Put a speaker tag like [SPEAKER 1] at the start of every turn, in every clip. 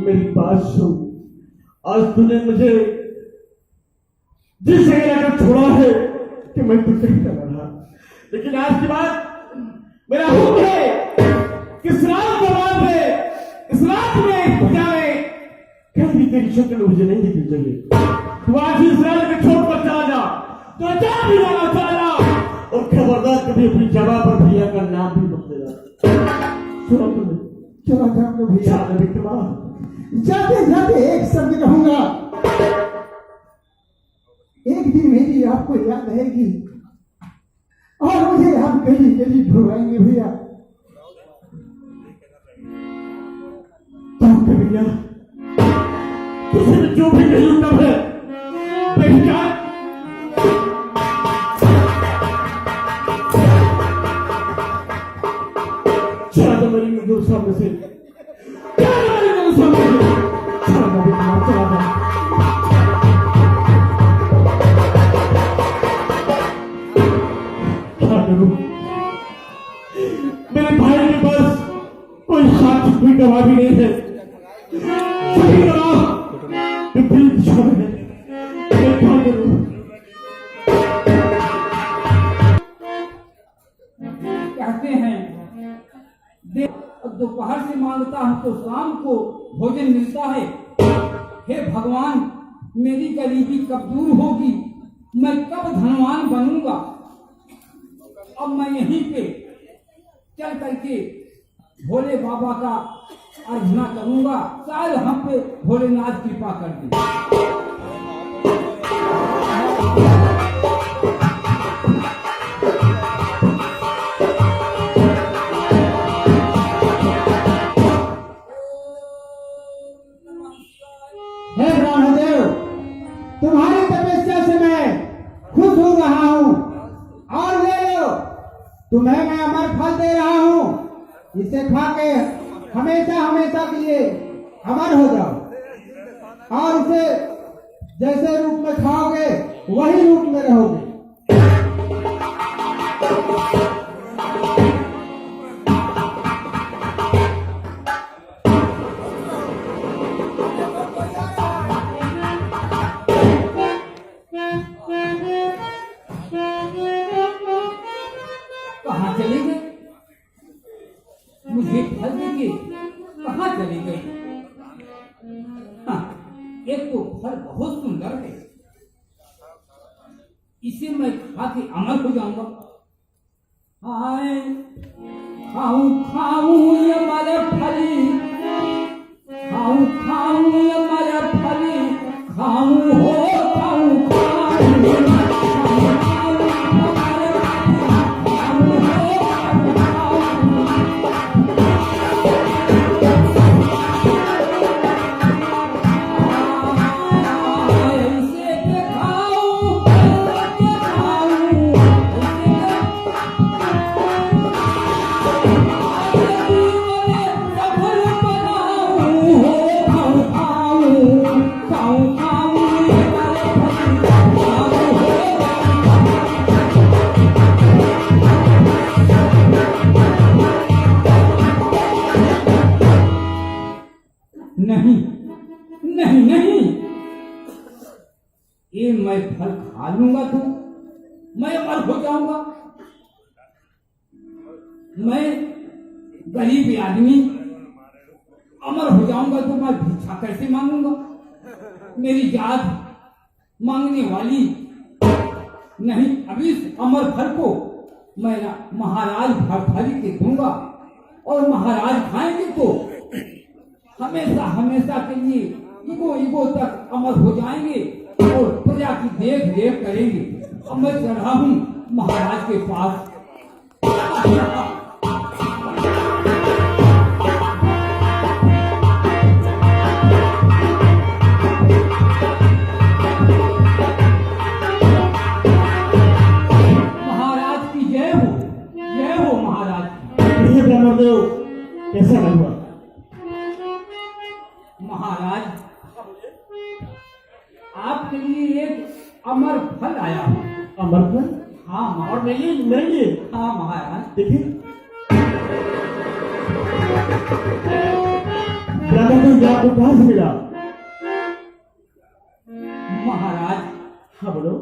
[SPEAKER 1] मेरी बात सुन। आज तूने मुझे जिस जगह लाकर छोड़ा है कि मैं तुझसे ही डरा रहा, लेकिन आज के बाद मेरा हुक्म है कि इस रात के बाद में, इस रात में भुजा में कभी तेरी शक्ल मुझे नहीं दिखनी चाहिए। तू आज इस रात में छोड़ कर चला जा, तो अचानक भी जाना चला जा, और खबरदार कभी अपनी जगह पर भैया का नाम भी मत लेना। सुना तुमने?
[SPEAKER 2] चला जाऊंगा भैया।
[SPEAKER 1] विक्रमा,
[SPEAKER 2] जाते जाते एक शब्द कहूंगा, एक दिन मेरी आपको याद रहेगी और मुझे आप गली गली ढूंढेंगे भैया।
[SPEAKER 1] तो भैया तुझे जो भी नहीं उत्तम है बेकार। चला तो मेरी मजदूर सामने से, चला मेरी मजदूर सामने से, चला विक्रमा, चला। मेरे भाई के पास कोई साक्ष्य कोई गवाह भी नहीं है। सही तरह विपरीत दिशा में है। मैं क्या करूं?
[SPEAKER 3] कहते हैं दोपहर से मांगता हूं तो शाम को भोजन मिलता है। हे भगवान, मेरी गरीबी कब दूर होगी? मैं कब धनवान बनूंगा? अब मैं यहीं पे चल करके भोले बाबा का आराधना करूंगा, शायद हम पे भोलेनाथ कृपा कर दे।
[SPEAKER 2] हे ब्रह्मदेव, तुम्हारी तपस्या से मैं खुश हो रहा हूँ और ले लो, तुम्हें मैं अमर फल दे रहा हूँ। इसे खा के हमेशा हमेशा के लिए अमर हो जाओ और इसे जैसे रूप में खाओगे वही रूप में रहोगे।
[SPEAKER 3] कहाँ चले गए? मुझे फल देके कहाँ चले गए? हाँ, एक तो फल बहुत सुंदर है, इसे मैं खा के अमर हो जाऊंगा। हाय, खाऊं खाऊं ये मर फली, खाऊं खाऊं ये मर फली, खाऊं हो खाऊं खाऊं। नहीं नहीं नहीं, ये मैं फल खा लूंगा तो मैं अमर हो जाऊंगा। मैं गरीब आदमी अमर हो जाऊंगा तो मैं भिक्षा कैसे मांगूंगा? मेरी जात मांगने वाली नहीं। अभी इस अमर फल को मैं ना महाराज भरथरी के दूंगा और महाराज खाएंगे तो हमेशा हमेशा के लिए इगो इगो तक अमर हो जाएंगे और प्रजा की देख रेख करेंगे। अब मैं चढ़ा हूँ महाराज के पास। महाराज की जय हो महाराज की।
[SPEAKER 1] ब्रह्मदेव कैसा हुआ?
[SPEAKER 3] महाराज, आपके लिए एक अमर फल आया है।
[SPEAKER 1] अमर फल?
[SPEAKER 3] हाँ
[SPEAKER 1] और
[SPEAKER 3] महाराज।
[SPEAKER 1] नहीं,
[SPEAKER 3] हाँ महाराज।
[SPEAKER 1] देखिए कहते हैं कि आपको कहां से मिला?
[SPEAKER 3] महाराज,
[SPEAKER 1] हाँ बोलो।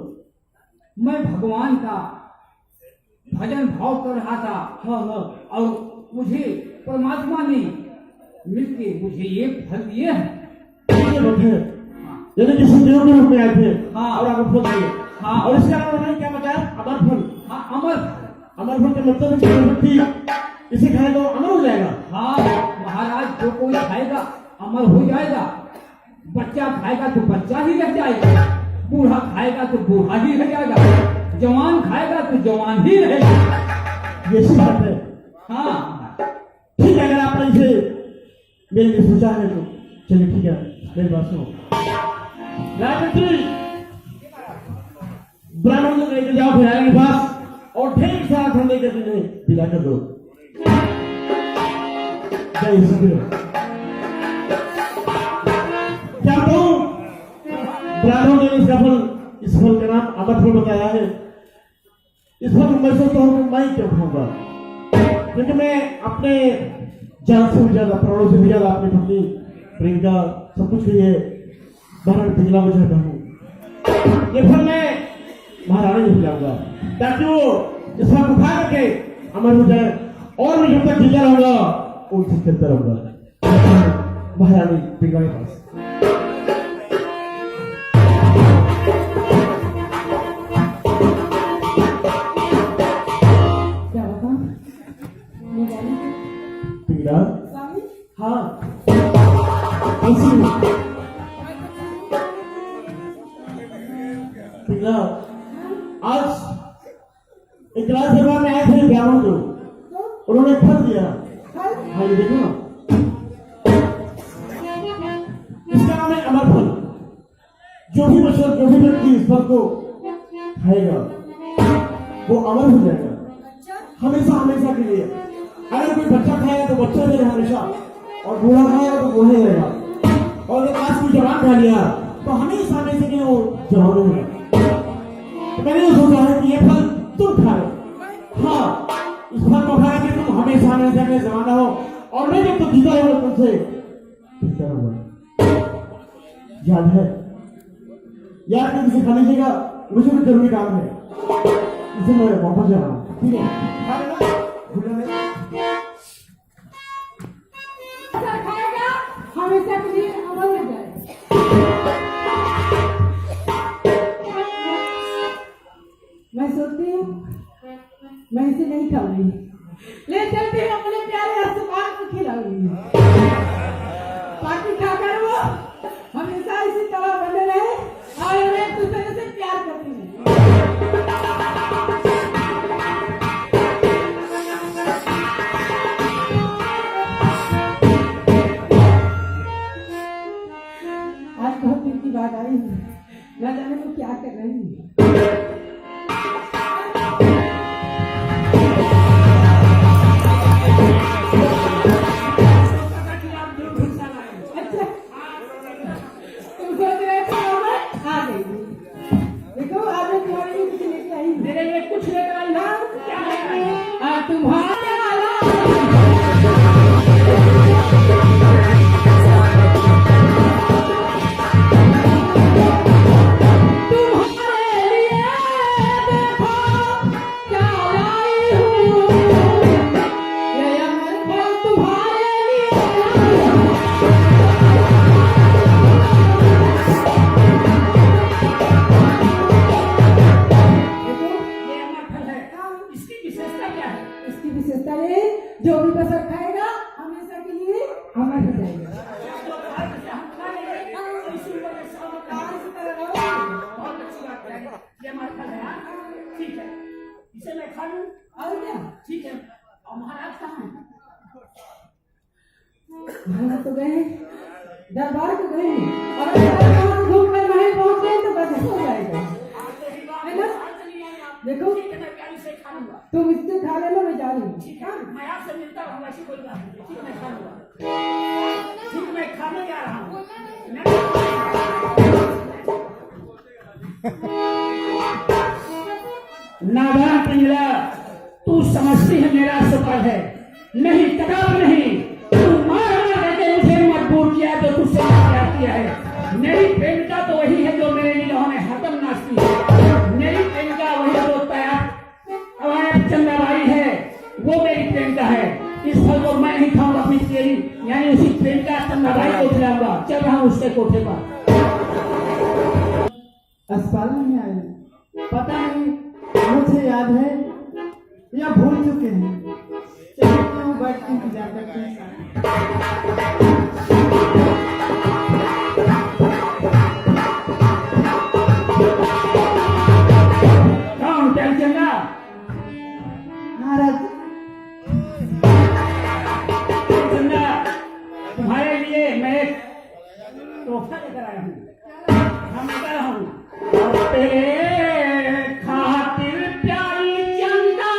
[SPEAKER 3] मैं भगवान का भजन भाव कर रहा था।
[SPEAKER 1] हाँ हाँ।
[SPEAKER 3] और मुझे परमात्मा ने मिलके मुझे ये फल दिए हैं।
[SPEAKER 1] ये बात है। यदि किसी देव के रूप में आए थे
[SPEAKER 3] हाँ।
[SPEAKER 1] और आपको फल दिए।
[SPEAKER 3] हाँ।
[SPEAKER 1] और इसके अलावा उन्होंने क्या बताया? अमर फल।
[SPEAKER 3] हाँ, अमर फल।
[SPEAKER 1] अमर फल का मतलब है कि जो व्यक्ति इसे खाएगा वो अमर हो जाएगा।
[SPEAKER 3] हाँ महाराज, जो कोई खाएगा अमर हो जाएगा। बच्चा खाएगा तो बच्चा ही रह जाएगा, बूढ़ा खाएगा तो बूढ़ा ही रह जाएगा, जवान खाएगा तो जवान ही रहेगा।
[SPEAKER 1] ये सी बात है।
[SPEAKER 3] हाँ
[SPEAKER 1] ठीक है, अगर आपने इसे मेरे लिए सोचा है तो चलिए ठीक है, मेरी बात सुनो। राजमिस्त्री, ब्राह्मण को लेकर जाओ भिलारी के पास और ढेर सारा धन लेकर इन्हें दिला कर दो। जय श्री कृष्ण। क्या कहूं, ब्राह्मण ने इसका फल, इस फल का नाम अमर फल बताया है। इस फल मैं सोचता हूं कि मैं क्यों खाऊंगा, क्योंकि मैं अपने जान से भी ज्यादा, प्राणों से भी ज्यादा अपनी पत्नी प्रियंका सब कुछ के लिए महारानी पिघला को चाहता हूँ। ये फल मैं महारानी को खिलाऊंगा ताकि वो इस फल को खा करके अमर हो जाए और मैं जब तक जिंदा रहूंगा उनसे चलता रहूंगा महारानी पिघला के पास।
[SPEAKER 4] क्या बता? मैं जानी
[SPEAKER 1] पिघला?
[SPEAKER 4] स्वामी?
[SPEAKER 1] हाँ ऐसी पिघला। आज एक राज दरबार में आए थे ब्राह्मण जो,
[SPEAKER 4] तो
[SPEAKER 1] उन्होंने फल दिया।
[SPEAKER 4] फल?
[SPEAKER 1] हाँ ये देखो ना, इसका नाम है अमर फल। जो भी बच्चा, जो भी व्यक्ति इस फल को खाएगा वो अमर हो जाएगा
[SPEAKER 4] अच्छा।
[SPEAKER 1] हमेशा हमेशा के लिए। अगर कोई बच्चा खाएगा तो बच्चा रहेगा हमेशा, और बूढ़ा खाएगा तो बूढ़ा ही रहेगा, और अगर आज कोई जवान खा लिया तो हमेशा हमेशा के लिए वो जवान रहेगा। तो मैंने ये सोचा है कि ये फल तुम खाओ। हाँ, इस फल को खाएंगे तुम हमेशा हमेशा के जमाना हो, और मैं जब तक जीता रहूंगा तुमसे जीता रहूंगा। याद है? याद करके इसे खा लीजिएगा, मुझे भी जरूरी काम है, इसे मैं वापस जा रहा हूँ। ठीक है, खा लेना, भूलना नहीं।
[SPEAKER 4] ऐसा खाएगा हमेशा के लिए अमर हो जाएगा। मैं सोचती हूँ मैं इसे नहीं खाऊंगी, ले चलती हूँ अपने प्यारे अस्पताल को खिलाऊंगी ताकि खाकर वो हमेशा इसी तरह बने रहे और हमें एक दूसरे से प्यार करती रहे। आज बहुत दिन की बात आई है, न जाने वो क्या कर रही है। अच्छा, तुम सोच रहे थे और मैं आ गई। देखो आज मैं तुम्हारे लिए कुछ लेके आई हूँ। मेरे लिए कुछ लेकर आई ना? क्या है? तुम्हारा इसकी विशेषता ये, जो भी बसर खाएगा हमेशा के लिए अमर हो जाएगा।
[SPEAKER 5] ठीक है, इसे मैं खा लूं।
[SPEAKER 4] और क्या?
[SPEAKER 5] ठीक है, और महाराज कहाँ हैं?
[SPEAKER 4] महाराज तो गए दरबार को गए, और अगर घूम कर वहीं पहुंच गए तो बस हो जाएगा, है ना? देखो
[SPEAKER 5] ठीक है, मैं प्यारी से खा लूंगा।
[SPEAKER 4] तुम इससे खा लेना, मैं जा रही हूँ।
[SPEAKER 5] ठीक है, मैं आपसे मिलता हूँ, ऐसी कोई बात नहीं। ठीक है, मैं खा लूंगा। ठीक है, मैं खाने जा रहा हूँ। नादान पिंगला, तू समझती है मेरा सुपर है? नहीं, कदाप नहीं। तू मार मार करके मुझे मजबूर किया दिया है। मेरी प्रेमिका तो वही है जो मेरे निगाहों में हरदम नाचती है। मेरी प्रेमिका वही जो तैयार हमारे चंद्रबाई है, वो मेरी प्रेमिका है। इस फल को मैं नहीं खाऊंगा, अपनी तेरी यानी उसी प्रेमिका चंद्रबाई को खिलाऊंगा। चल रहा हूँ उसके कोठे पर।
[SPEAKER 2] अस्पताल में आए, पता नहीं मुझे याद है या भूल चुके हैं। चलिए क्यों बैठ के इंतजार करते हैं।
[SPEAKER 5] कौन प्रेमचंदा?
[SPEAKER 2] महाराज
[SPEAKER 5] प्रेमचंदा, तुम्हारे लिए मैं एक तोहफा लेकर आया हूँ। हम लेकर आया हूँ और तेरे खातिर प्यारी चंदा,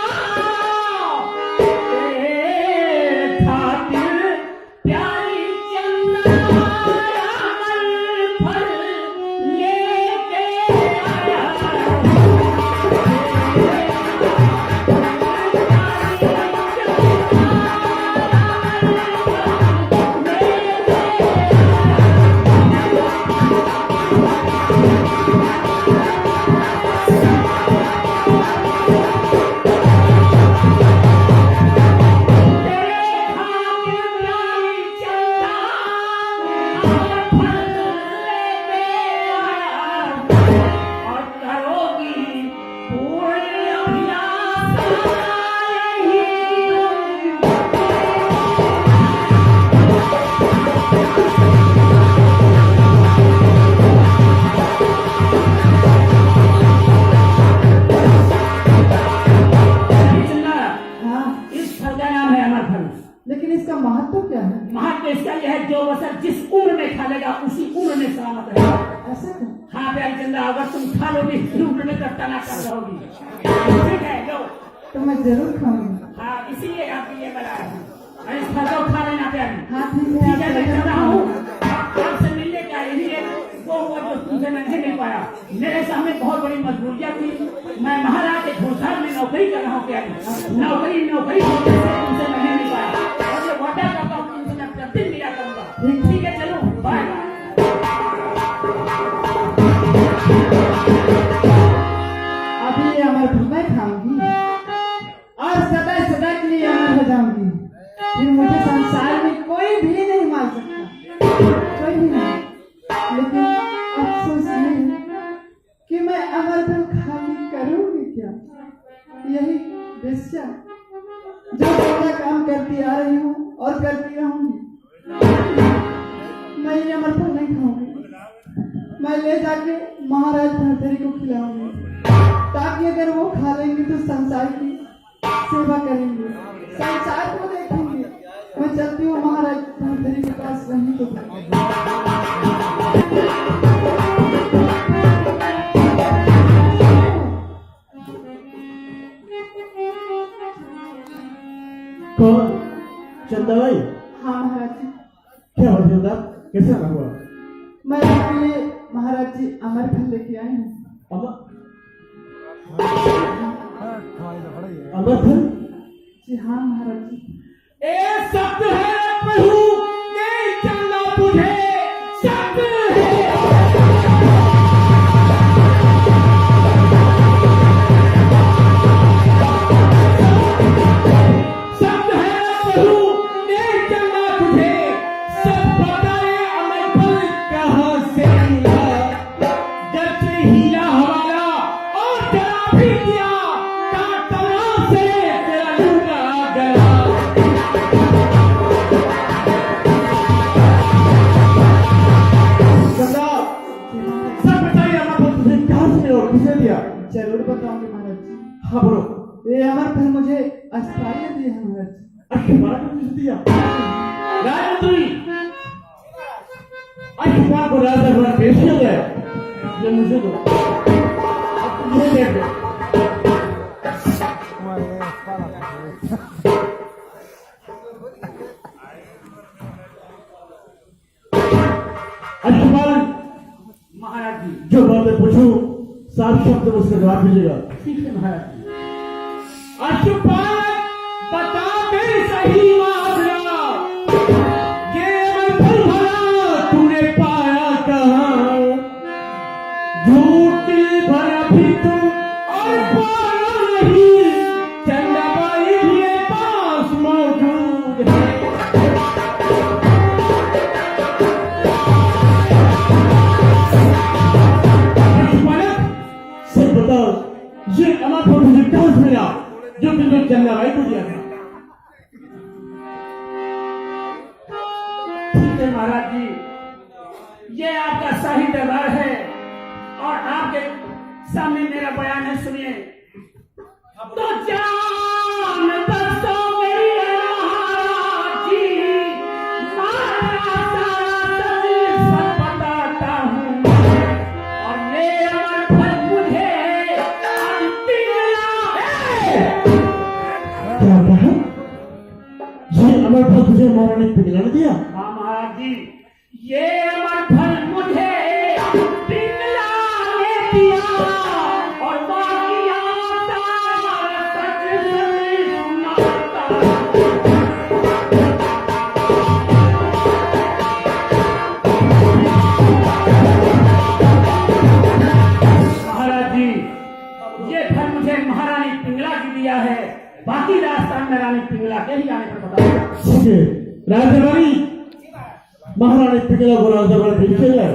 [SPEAKER 5] तेरे खातिर प्यारी चंदा अमर फल लेके आया।
[SPEAKER 2] लेकिन इसका महत्व क्या है?
[SPEAKER 5] महत्व इसका यह है जो वसर जिस उम्र में खा लेगा उसी उम्र में सलामत रहेगा।
[SPEAKER 2] ऐसा क्या?
[SPEAKER 5] हाँ प्रेमचंदा, अगर तुम खा लोगी इसी उम्र में तब तना कर रहोगी। ठीक है, लो।
[SPEAKER 2] तो मैं जरूर खाऊंगी।
[SPEAKER 5] हाँ, इसीलिए आपके लिए बनाया हूँ। और इस फल को खा लेना प्यारी।
[SPEAKER 2] हाँ ठीक है,
[SPEAKER 5] ठीक है, मैं चल रहा हूँ। आपसे मिलने का यही एक वो हुआ जो तुमसे मैं नहीं मिल पाया। मेरे सामने बहुत बड़ी मजबूरियाँ थी। मैं महाराज के घोषाल में नौकरी कर रहा हूँ प्यारी। नौकरी होने से तुमसे मैं नहीं मिल पाया। और ये वादा करता हूँ तुमसे मैं प्रतिदिन मिला करूँगा। ठीक है, चलो, बाय बाय।
[SPEAKER 2] अभी ये अमर फल मैं खाऊंगी और सदा सदा के लिए अमर हो जाऊंगी। फिर मुझे संसार में कोई भी नहीं मार सकता, कोई भी नहीं। लेकिन अफसोस ये है कि मैं अमर फल खाली करूंगी क्या? यही बेस्या जो अपना काम करती आ रही हूँ और करती रहूंगी। मैं ये अमर फल नहीं खाऊंगी। मैं ले जाके महाराज धरधरी को खिलाऊंगी, ताकि अगर वो खा लेंगे तो संसार की सेवा करेंगे, संसार को देखेंगे। मैं चलती हूँ महाराज धरधरी के पास, वहीं तो
[SPEAKER 1] कौन? चंदा भाई?
[SPEAKER 2] हाँ महाराज जी।
[SPEAKER 1] क्या हुआ चंदा, कैसे आना हुआ?
[SPEAKER 2] मैं आपके लिए महाराज जी अमर फल लेके आई हूँ।
[SPEAKER 1] अमर फल?
[SPEAKER 2] जी हाँ महाराज जी।
[SPEAKER 1] ए सत्य है प्रभु, ये चंदा तुझे सत्य है। सत्य है प्रभु, ये चंदा तुझे सब पता है। अमर फल कहाँ से मिला? जब से हीरा हमारा और जरा भी दिया, कहाँ से तेरा लूटा गया। सब बताइए, अमर फल तुझे कहाँ से मिला और किसने दिया?
[SPEAKER 2] जरूर बताऊंगी महाराज जी।
[SPEAKER 1] हाँ बोलो।
[SPEAKER 2] ये अमर फल मुझे अस्पताल दिए हैं महाराज जी।
[SPEAKER 1] अखबार को किसने दिया? राजमंत्री, अखबार को राजा बड़ा पेश किया गया, ये मुझे दो। अब मुझे दे दो। अखबार
[SPEAKER 5] महाराज जी।
[SPEAKER 1] जो बातें पूछूं साफ शब्द में उसका जवाब दीजिएगा।
[SPEAKER 5] ठीक है महाराज जी।
[SPEAKER 1] अखबार बता दे सही माजरा, ये अमर फल भला तूने पाया धनुष मिला जो तुमने चंदा भाई को दिया था।
[SPEAKER 5] ठीक है महाराज जी, ये आपका शाही दरबार है और आपके सामने मेरा बयान है, सुनिए। तो जान बख्शो मेरी महाराज जी, मारा सारा सब बताता हूँ और ये अमर फल मुझे अंतिम है।
[SPEAKER 1] क्या कहा? ये अमर फल तुझे महारानी पिघला ने दिया?
[SPEAKER 5] हाँ महाराज जी, ये अमर फल मुझे पिघला ने दिया और बाकी आता सच सच सुनाता। महाराज जी, ये फल मुझे महारानी पिंगला की दिया है, बाकी रास्ता में रानी पिंगला के ही आने पर बताऊंगा।
[SPEAKER 1] ठीक है राजदरबारी, महारानी पिघला को राजदरबार भेज जाए।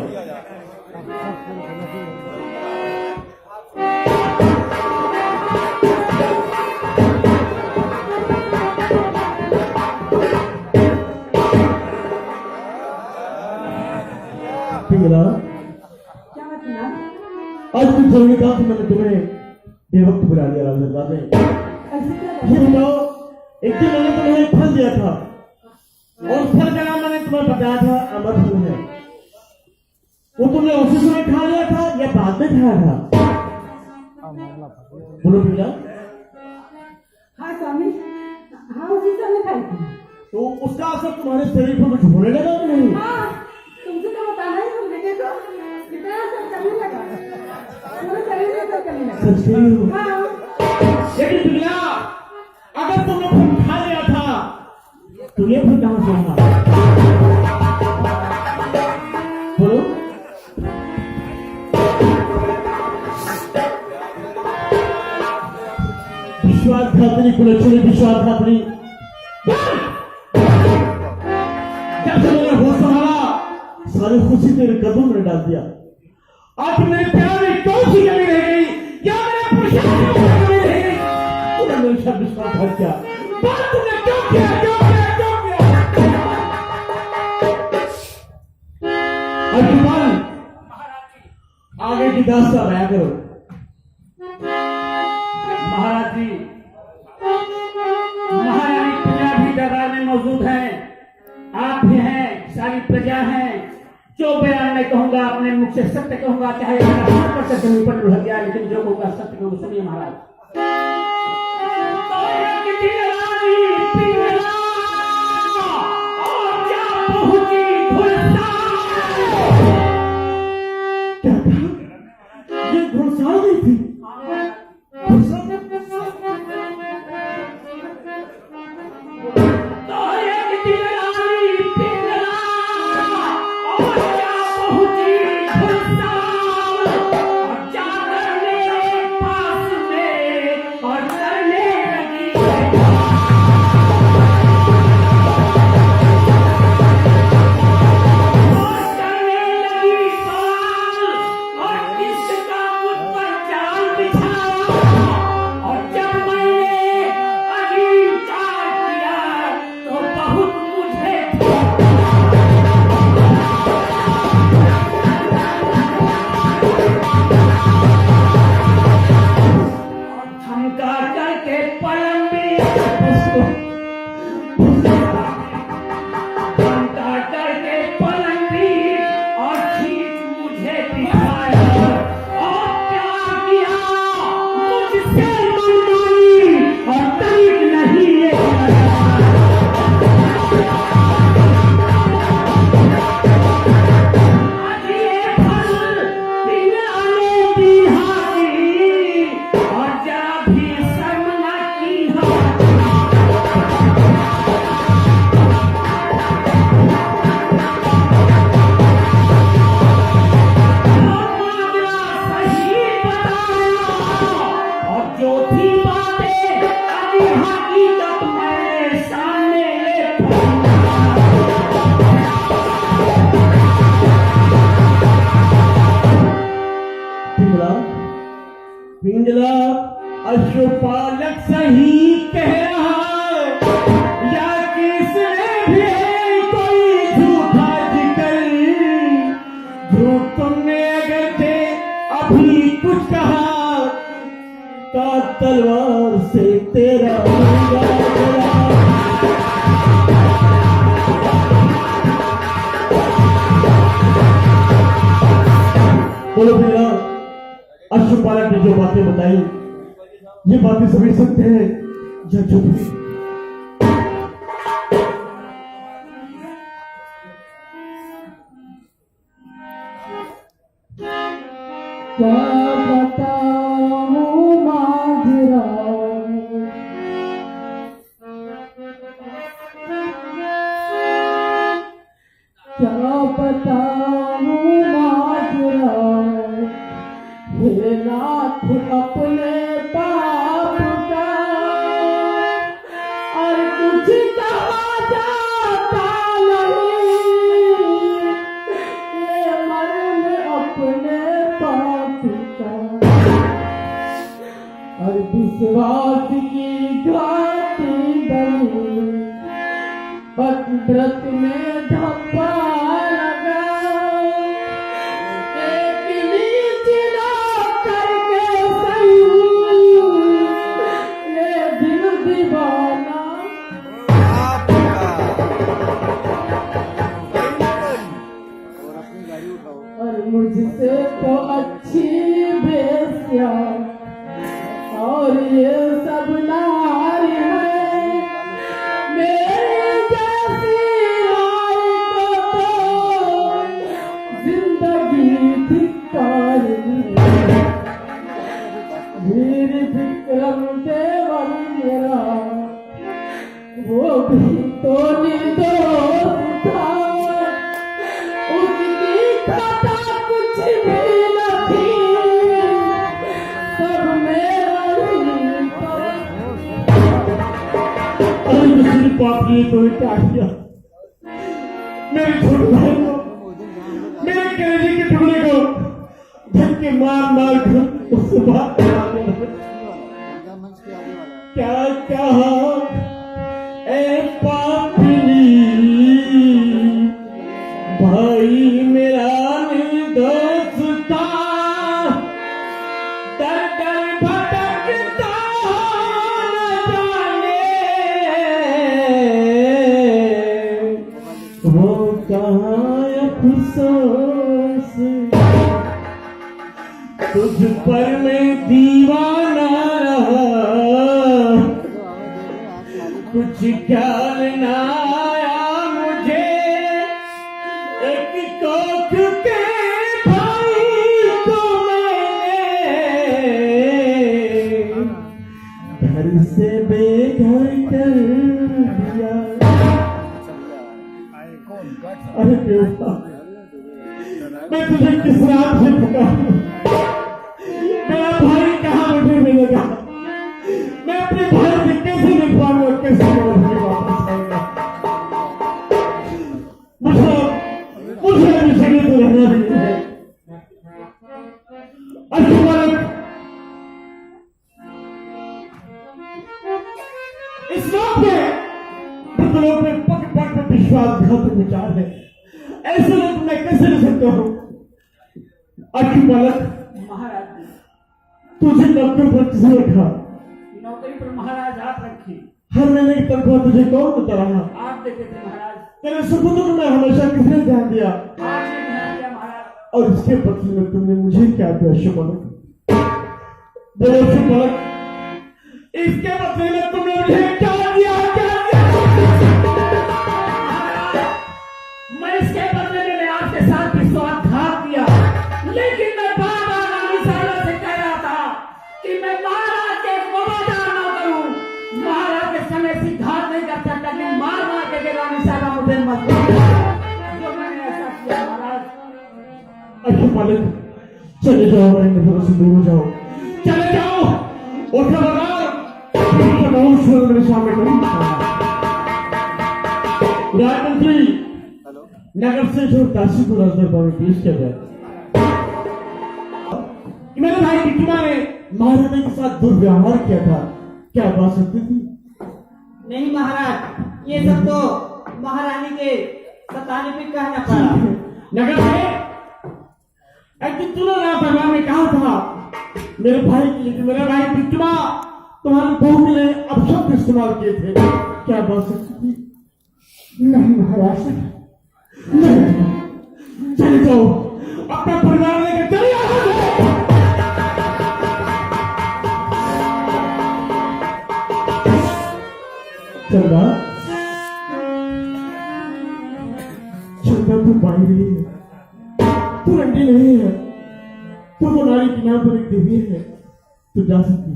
[SPEAKER 1] पिघला,
[SPEAKER 4] क्या मतलब?
[SPEAKER 1] आज कुछ जरूरी काम था, मैंने तुम्हें बेवक्त बुला लिया राजदरबार में।
[SPEAKER 4] ऐसे क्या
[SPEAKER 1] ये बताओ, एक दिन मैंने तुम्हें एक फल दिया था और उस फल का नाम मैंने तुम्हें बताया था अमर फल है। वो तुमने उसी समय खा लिया था या बाद में खाया था? बोलो पिघला।
[SPEAKER 4] हाँ स्वामी, हाँ उसी समय खाई थी।
[SPEAKER 1] तो उसका असर तुम्हारे शरीर पर कुछ होने लगा कि नहीं?
[SPEAKER 4] हाँ, तुमसे तो बताना ही भूल गए, देखो कितना असर करने लगा, पूरे शरीर में असर करने लगा।
[SPEAKER 1] सच कह रही हो?
[SPEAKER 4] हाँ,
[SPEAKER 1] लेकिन पिघला, अगर तुमने फल खा लिया था तो ये फल कहां से होगा? बोलो। विश्वासघातनी कुलच्छनी, विश्वासघातनी। जब से मैंने होश संभाला, सारी खुशी तेरे कदम में डाल दिया। आज मेरे प्यार में कौन सी कमी रह गई? क्या मेरे पुरुषार्थ में कमी रह गई? तूने मेरे साथ विश्वासघात किया। बात तुमने क्यों किया? क्यों किया? क्यों किया? अर्जुन, आगे की दास्तां बयां करो।
[SPEAKER 5] महाराज जी, महारानी प्रजा भी दरबार में मौजूद हैं, आप भी हैं, सारी प्रजा हैं। जो बयान मैं कहूंगा अपने मुख से सत्य कहूंगा, चाहे मेरा सत्य जमीन पर लग गया, लेकिन जो कहूंगा सत्य कहूंगा। सुनिए महाराज। तो एक दिन रानी पिघला और जा पहुंची घुड़साल।
[SPEAKER 1] क्या कहा? ये घुड़साल गई थी?
[SPEAKER 5] तो एक दिन रानी पिघला और जा पहुंची घुड़साल और जाकर मेरे पास में और लड़ने लगी।
[SPEAKER 1] अश्वपालक सही कह रहा या किसने भी कोई झूठा जिक्र, झूठ तुमने अगर थे अभी कुछ कहा तो तलवार से तेरा मुंडा जला। बोलो भैया, अश्वपालक ने जो बातें बताई ये बातें सभी सत्य है या झूठ है?
[SPEAKER 4] क्या बताऊं माजरा, क्या बताऊं माजरा, हे नाथ अपने पाप का, और कुछ कहा जाता नहीं, ये मर्म अपने पाप का, और विश्वास की घाटी बनी, व्रत में धप्पा लगा, एक नीच ना करके सही, ये दिल दीवाना, और मुझसे तो अच्छी बेस्या, और ये सब नारी है, मेरी जैसी लाई को तो जिंदगी धिक्कारनी, वीर विक्रम देवर मेरा वो भी तो निर्दोष था, उसकी खता कुछ भी न थी, सब मेरा ही
[SPEAKER 1] और किसी पाप ने तो क्या किया? मेरे छोटे भाई को, मेरे कलेजे के टुकड़े को धक्के मार मार कर उससे बाहर निकाल दिया। क्या कहा ए पापी, भाई मेरा निर्दोष था, दर दर भटकता न जाने, वो कहाँ अफसोस, तुझ पर मैं दीवाना रहा, कुछ ख्याल ना आया मुझे, एक कोख के भाई को मैंने घर से बेघर कर दिया। अरे देवता, मैं तुझे किस रात से पुकारूं? मेरा भाई कहाँ मुझे मिलेगा? मैं अपने भाई से कैसे मिल पाऊंगा, कैसे वापस आएगा? मुझे अभी तो रहना नहीं है। अश्वपालक, इस लोक में लोग में पग पग पर विश्वासघातक विचार है, ऐसे लोग मैं कैसे रह सकता हूँ? अश्वपालक,
[SPEAKER 5] महाराज
[SPEAKER 1] तुझे नौकरी पर किसने रखा?
[SPEAKER 5] नौकरी पर महाराज आप रखी,
[SPEAKER 1] हर महीने की तनख्वाह तुझे कौन देता रहा?
[SPEAKER 5] आप देते थे महाराज,
[SPEAKER 1] तेरे सुपुत्र को मैं हमेशा किसने ध्यान दिया?
[SPEAKER 5] आपने ध्यान दिया महाराज।
[SPEAKER 1] और इसके बदले में तुमने मुझे क्या दिया अश्वपालक? बोलो अश्वपालक, इसके बदले में तुमने मुझे क्या दिया? क्या दिया?
[SPEAKER 5] मैं इसके बदले में आपके साथ विश्वासघात किया, लेकिन मैं बाबा रानी साहब से कह रहा था कि मैं महाराज के वफादार ना करूं, महाराज के समय से घात नहीं कर सकता, लेकिन मार मार के रानी साहब मुझे मत जो मैंने ऐसा किया महाराज।
[SPEAKER 1] अश्वपालक, चले जाओ, मेरे से दूर हो जाओ, चले जाओ। और खबरदार, मेरे सामने नहीं। राजमंत्री, नगर से जो दासी को राजदरबार में पेश किया जाए। कि मेरे भाई बिट्टुमा ने महारानी के साथ दुर्व्यवहार किया था, क्या बात सत्य थी?
[SPEAKER 4] नहीं महाराज, ये सब तो महारानी के सताने पे कहना पड़ा।
[SPEAKER 1] नगर में एक दिन तूने रात भगवान ने कहा था मेरे भाई के लिए, मेरे भाई बिट्टुमा तुम्हारी बहू के लिए अपशब्द इस्तेमाल किए थे, क्या बात सच्ची थी?
[SPEAKER 4] नहीं महाराज,
[SPEAKER 1] नहीं, चले जाओ अपना परिवार लेकर चले आओ। चंदा, चंदा तू पाई रही है, तू रंडी नहीं है, तू वो नारी की नाम पर एक देवी है, तू जा सकती है।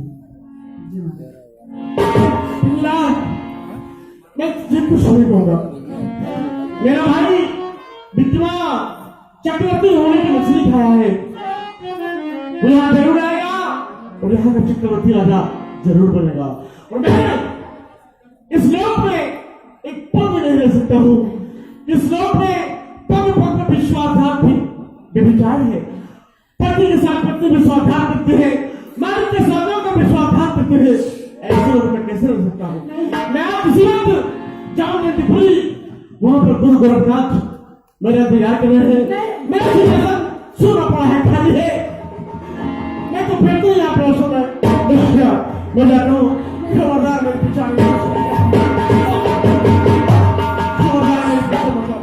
[SPEAKER 1] पिल्ला, मैं तुझे कुछ नहीं कहूंगा। मेरा भाई बिट्टुमा चक्रवर्ती होने की मछली खाया है, वो यहाँ जरूर आएगा और यहाँ का चक्रवर्ती राजा जरूर बनेगा। और मैं इस लोक में एक पल भी नहीं रह सकता हूँ। इस लोक में पग पग में विश्वासघात भी व्यभिचार है। पति के साथ पत्नी विश्वासघात करते हैं, मालिक के साथियों का विश्वासघात करते हैं। ऐसे लोग मैं कैसे रह सकता हूँ? मैं आप इसी वक्त जाऊंगी त्रिपुरी, वहां पर गुरु गोरखनाथ मेरा इंतजार कर रहे हैं। मेरा सिंहासन सोना पड़ा है, खाली है। मैं तो फिर तो यहाँ पे सोना मैं जाता हूँ। खबरदार मेरे पीछे आगे खबरदार मेरे पीछे मत आओ।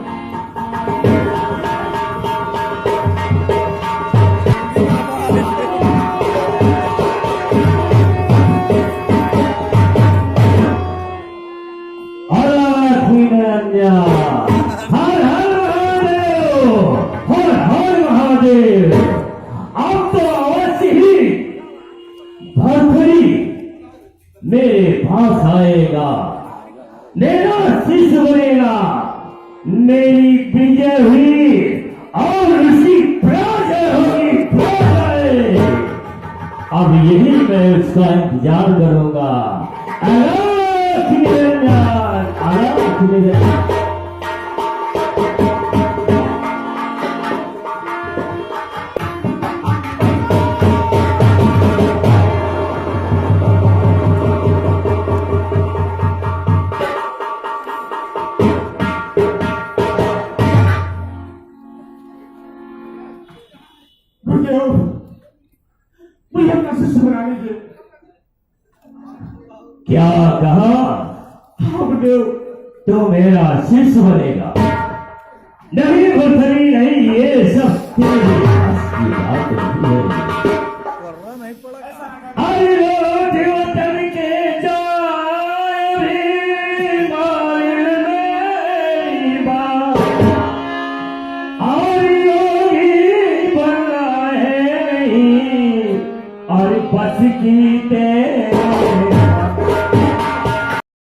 [SPEAKER 3] हर हर महादेव, हर हर महादेव। अब तो अवश्य ही भरथरी मेरे पास आएगा, मेरा शिष्य बनेगा, मेरी विजय हुई और ऋषि पराजय होगी, पराजय। अब यही मैं उसका इंतजार करूंगा। अलग निरंजन, अलग निरंजन।
[SPEAKER 1] मुझे अपना शिष्य बना लीजिए।
[SPEAKER 3] क्या कहा?
[SPEAKER 1] हाँ गुरुदेव,
[SPEAKER 3] तो मेरा शिष्य बनेगा? नहीं भरथरी नहीं, ये सब तेरी असली बात नहीं है। अरे लो देवतन के जाए भी मारिन मेरी बात, और योगी बनना है नहीं, और बस की